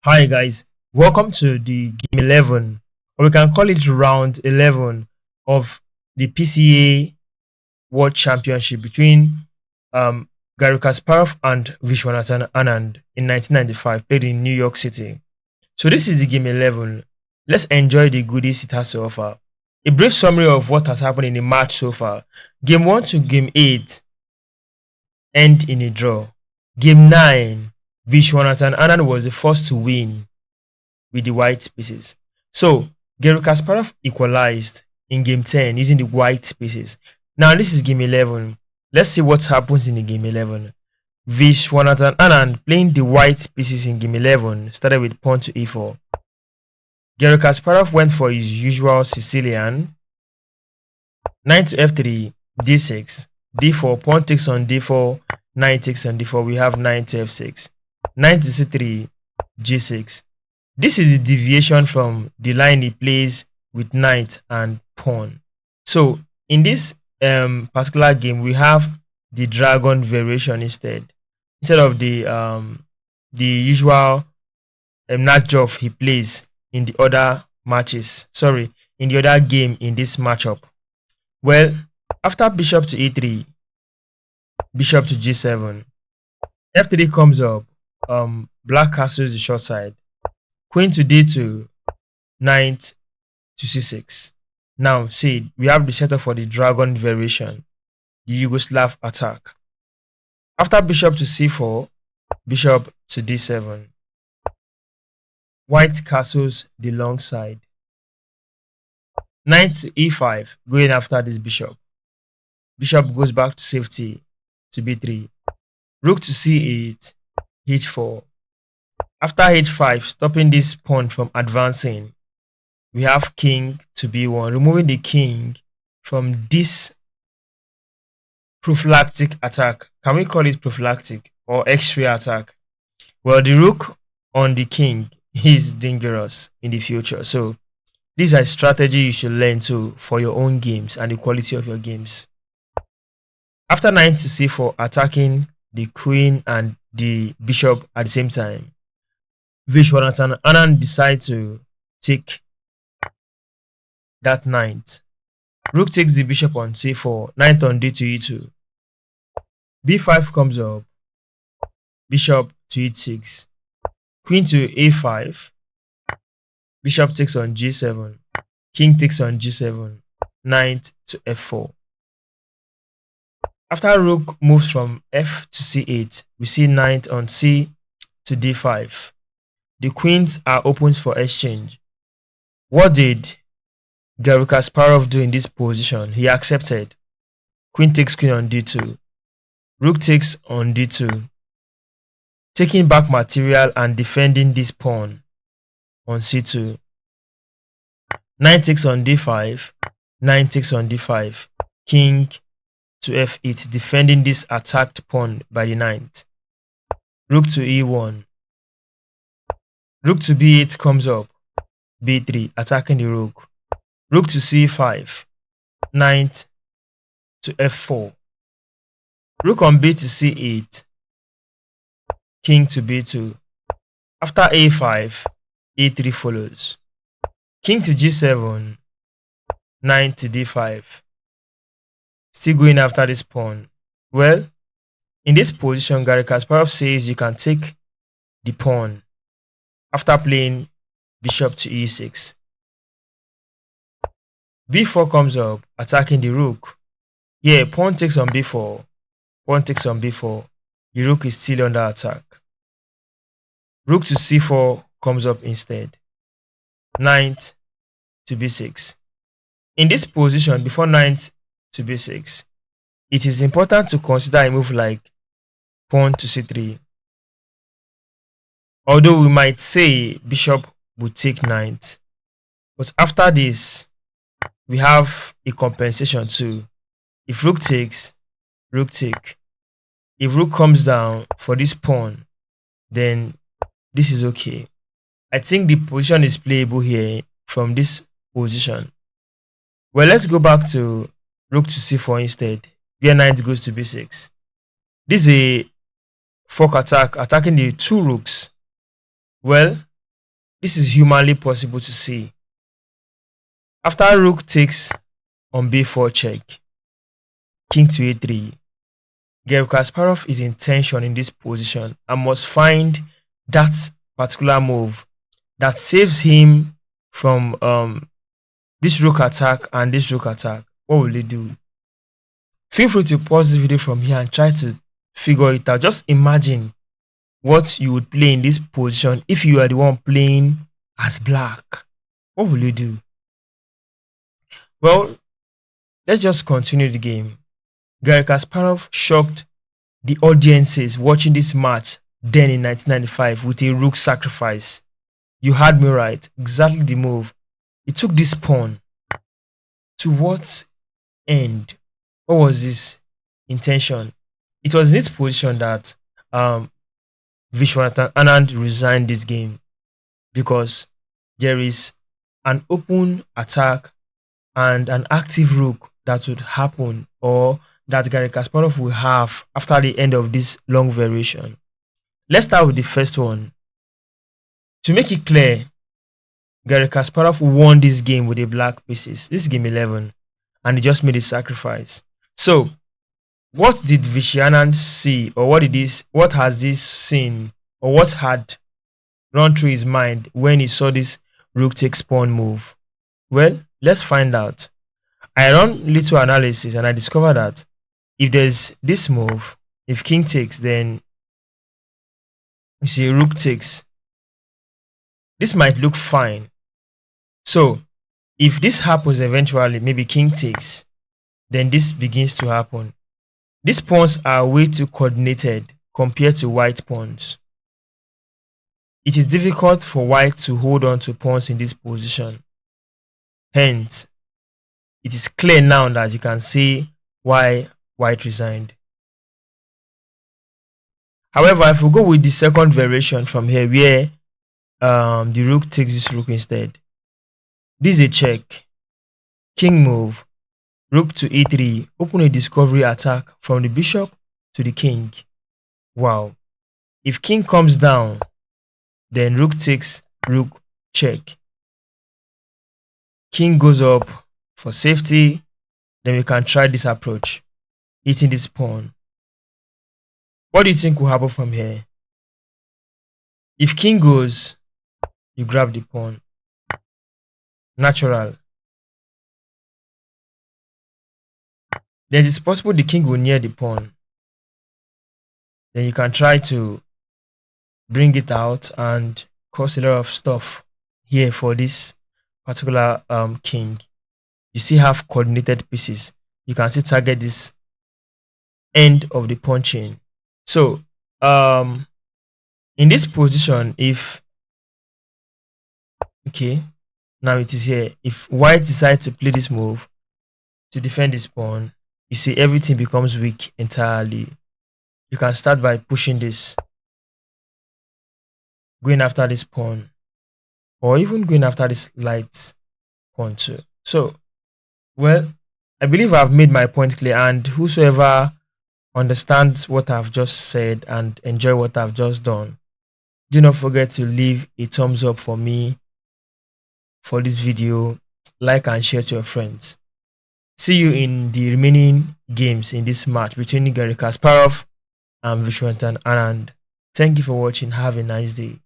Hi guys, welcome to the game 11, or we can call it round 11 of the PCA World Championship between um, Gary Kasparov and Vishwanathan Anand in 1995, played in New York City. So this is the game 11. Let's enjoy the goodies it has to offer. A brief summary of what has happened in the match so far. Game 1 to Game 8 end in a draw. Game 9, Vishwanathan Anand was the first to win with the white pieces. So Gary Kasparov equalized in game 10 using the white pieces. Now this is game 11. Let's see what happens in the game 11. Vishwanathan Anand playing the white pieces in game 11 started with pawn to e4. Gary Kasparov went for his usual Sicilian. Knight to f3, d6, d4, pawn takes on d4, knight takes on d4. We have knight to f6, knight to c3, g6. This is the deviation from the line he plays with knight and pawn. So in this particular game, we have the dragon variation instead of the usual Natjov he plays in the other matches. Sorry, in the other game in this matchup. Well, after bishop to e3, bishop to g7, f3 comes up. Black castles the short side. Queen to d2, knight to c6. Now, see, we have the setup for the dragon variation, the Yugoslav attack. After bishop to c4, bishop to d7. White castles the long side. Knight to e5, going after this bishop. Bishop goes back to safety to b3. Rook to c8, h4. After h5, stopping this pawn from advancing, we have king to b1, removing the king from this prophylactic attack. Can we call it prophylactic or x-ray attack? Well, the rook on the king is dangerous in the future. So these are strategies you should learn too for your own games and the quality of your games. After knight to c4, attacking the queen and the bishop at the same time, Vishwanathan Anand decide to take that knight. Rook takes the bishop on c4, knight on d to e2. b5 comes up, bishop to e6, queen to a5, bishop takes on g7, king takes on g7, knight to f4. After rook moves from f to c8, we see knight on c to d5. The queens are open for exchange. What did Gary Kasparov do in this position? He accepted. Queen takes queen on d2. Rook takes on d2. Taking back material and defending this pawn on c2. Knight takes on d5. Knight takes on d5. King to f8, defending this attacked pawn by the knight. Rook to e1. Rook to b8 comes up, b3, attacking the rook. Rook to c5, knight to f4. Rook on b to c8, king to b2. After a5, a3 follows. King to g7, knight to d5. Still going after this pawn. Well, in this position, Gary Kasparov says you can take the pawn after playing bishop to e6. b4 comes up, attacking the rook. Yeah, pawn takes on b4. Pawn takes on b4. The rook is still under attack. Rook to c4 comes up instead. Knight to b6. In this position, before knight to b6, it is important to consider a move like pawn to c3. Although we might say bishop would take knight, but after this, we have a compensation too. If rook takes, rook take. If rook comes down for this pawn, then this is okay. I think the position is playable here from this position. Well, let's go back to rook to c4 instead, where knight goes to b6. This is a fork attack, attacking the two rooks. Well, This is humanly possible to see. After rook takes on b4 check, king to a3, Kasparov is in tension in this position and must find that particular move that saves him from this rook attack and this rook attack. What will he do? Feel free to pause this video from here and try to figure it out. Just imagine what you would play in this position if you are the one playing as black. What will you do? Well, let's just continue the game. Kasparov shocked the audiences watching this match then in 1995 with a rook sacrifice. You had me right, exactly the move. He took this pawn. To what end? What was his intention? It was in this position that Vishwanathan Anand resigned this game, because there is an open attack and an active rook that would happen, or that Kasparov will have after the end of this long variation. Let's start with the first one. To make it clear, Kasparov won this game with the black pieces. This is game 11, and he just made a sacrifice. So, what did Vishwanathan see, or what has this seen, or what had run through his mind when he saw this rook takes pawn move? Well, let's find out. I run little analysis and I discovered that if there's this move, if king takes, then you see rook takes. This might look fine. So if this happens eventually, maybe king takes, then this begins to happen. These pawns are way too coordinated compared to white pawns. It is difficult for white to hold on to pawns in this position. Hence, it is clear now that you can see why white resigned. However, if we go with the second variation from here, where the rook takes this rook instead, this is a check. King move, rook to e3, open a discovery attack from the bishop to the king. Wow. If king comes down, then rook takes, rook check. King goes up for safety. Then we can try this approach, eating this pawn. What do you think will happen from here? If king goes, you grab the pawn. Natural. Then it's possible the king will near the pawn. Then you can try to bring it out and cause a lot of stuff here for this particular king. You still have coordinated pieces. You can still target this end of the pawn chain. So in this position, if now it is here, if white decides to play this move to defend this pawn, you see everything becomes weak entirely. You can start by pushing this, going after this pawn, or even going after this light pawn too. So, well, I believe I've made my point clear, and whosoever understands what I've just said and enjoy what I've just done, do not forget to leave a thumbs up for me for this video, like and share to your friends. See you in the remaining games in this match between Kasparov and Vishwanathan Anand. Thank you for watching. Have a nice day.